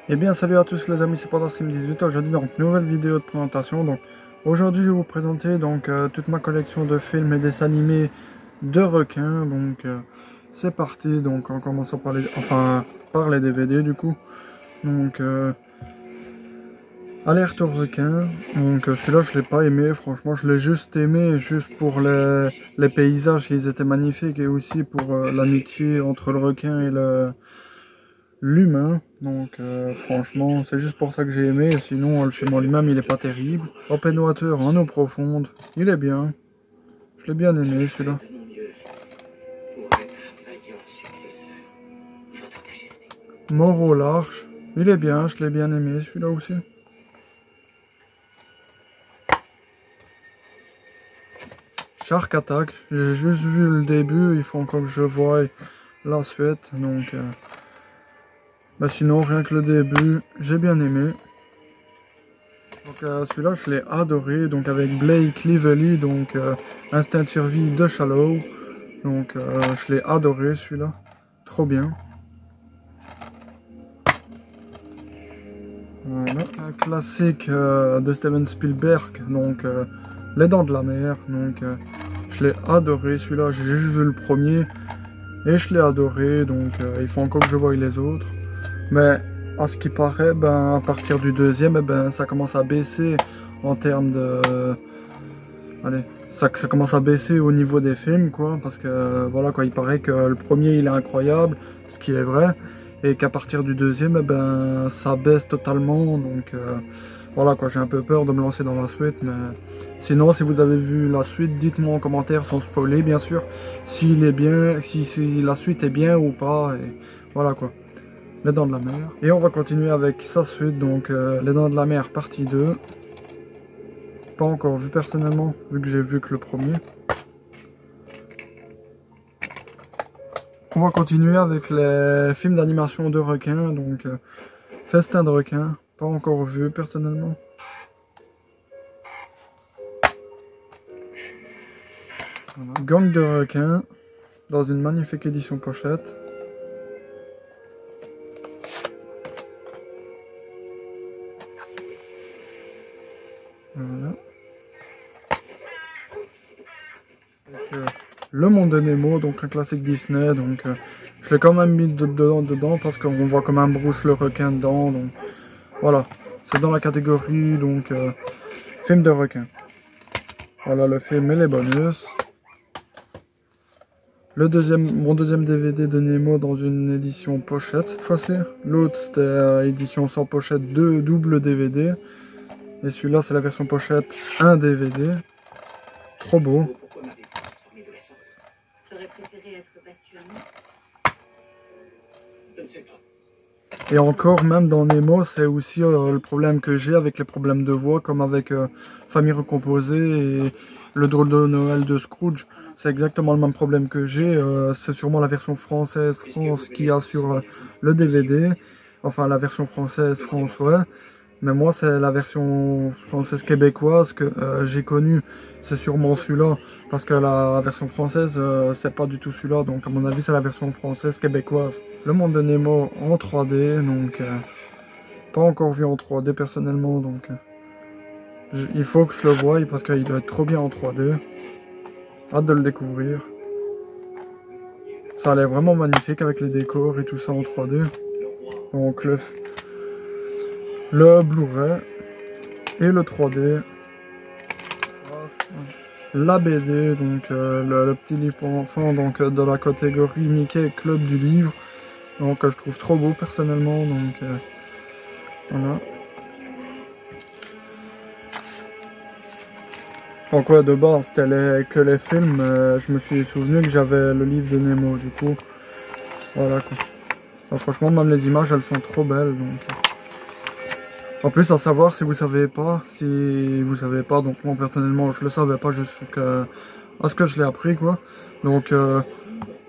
Eh bien salut à tous les amis, c'est PandaStream18. Aujourd'hui donc nouvelle vidéo de présentation. Donc aujourd'hui je vais vous présenter toute ma collection de films et dessins animés de requins. C'est parti, donc en commençant par les DVD du coup. Donc Alerte aux requins. Donc celui-là je l'ai pas aimé, franchement je l'ai juste aimé juste pour les paysages, ils étaient magnifiques, et aussi pour l'amitié entre le requin et l'humain. Franchement c'est juste pour ça que j'ai aimé, sinon le film en lui-même il est pas terrible. Open Water en eau profonde, il est bien, je l'ai bien aimé celui-là. Mort au large, il est bien, je l'ai bien aimé celui-là aussi. Shark Attack, j'ai juste vu le début, il faut encore que je voie la suite, sinon rien que le début, j'ai bien aimé. Celui-là je l'ai adoré, donc avec Blake Lively, instinct de survie de Shallow, je l'ai adoré celui-là, trop bien. Voilà, un classique de Steven Spielberg, Les Dents de la Mer, je l'ai adoré celui-là, j'ai juste vu le premier et je l'ai adoré, il faut encore que je voie les autres. Mais à ce qui paraît, à partir du deuxième, ça commence à baisser en termes de... Allez, ça commence à baisser au niveau des films, quoi, parce que voilà, quoi, il paraît que le premier il est incroyable, ce qui est vrai, et qu'à partir du deuxième, ça baisse totalement, voilà, quoi, j'ai un peu peur de me lancer dans la suite, mais sinon, si vous avez vu la suite, dites-moi en commentaire, sans spoiler, bien sûr, s'il est bien, si la suite est bien ou pas, et voilà, quoi. Les Dents de la Mer. Et on va continuer avec sa suite, Les Dents de la Mer partie 2. Pas encore vu personnellement, vu que j'ai vu que le premier. On va continuer avec les films d'animation de requins, Festin de requins, pas encore vu personnellement. Voilà. Gang de requins, dans une magnifique édition pochette. Voilà. Le Monde de Nemo, un classique Disney, je l'ai quand même mis dedans parce qu'on voit quand même Bruce le requin dedans, voilà, c'est dans la catégorie film de requin. Voilà le film et les bonus. Mon deuxième DVD de Nemo dans une édition pochette cette fois-ci. L'autre c'était édition sans pochette 2 double DVD. Et celui-là c'est la version pochette 1 DVD. Trop beau. Et encore, même dans Nemo, c'est aussi le problème que j'ai avec les problèmes de voix, comme avec Famille Recomposée et Le Drôle de Noël de Scrooge. C'est exactement le même problème que j'ai. C'est sûrement la version française France qui a sur le DVD. Enfin, la version française France, ouais. Mais moi, c'est la version française québécoise que j'ai connue. C'est sûrement celui-là. Parce que la version française, c'est pas du tout celui-là. Donc, à mon avis, c'est la version française québécoise. Le Monde de Nemo en 3D. Pas encore vu en 3D personnellement. Il faut que je le voie parce qu'il doit être trop bien en 3D. Hâte de le découvrir. Ça a l'air vraiment magnifique avec les décors et tout ça en 3D. Donc, le Blu-ray et le 3D. La BD, le petit livre pour enfants, de la catégorie Mickey Club du livre, que je trouve trop beau personnellement, voilà. Donc ouais, de base c'était que les films, je me suis souvenu que j'avais le livre de Nemo, du coup, voilà quoi. Ça, franchement, même les images elles sont trop belles, En plus, à savoir, si vous savez pas, moi personnellement je le savais pas jusqu'à ce que je l'ai appris, quoi.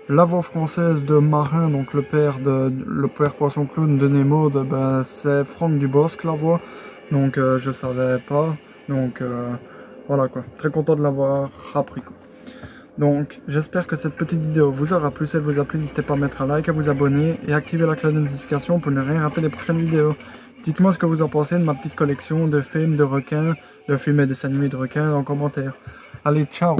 La voix française de Marin, le père poisson clown de Nemo, c'est Franck Dubosc la voix, je savais pas, voilà quoi, très content de l'avoir appris, quoi. Donc j'espère que cette petite vidéo vous aura plu. Si elle vous a plu, n'hésitez pas à mettre un like, à vous abonner et à activer la cloche de notification pour ne rien rater les prochaines vidéos. Dites-moi ce que vous en pensez de ma petite collection de films de requins, de films et dessins animés de requins en commentaire. Allez, ciao!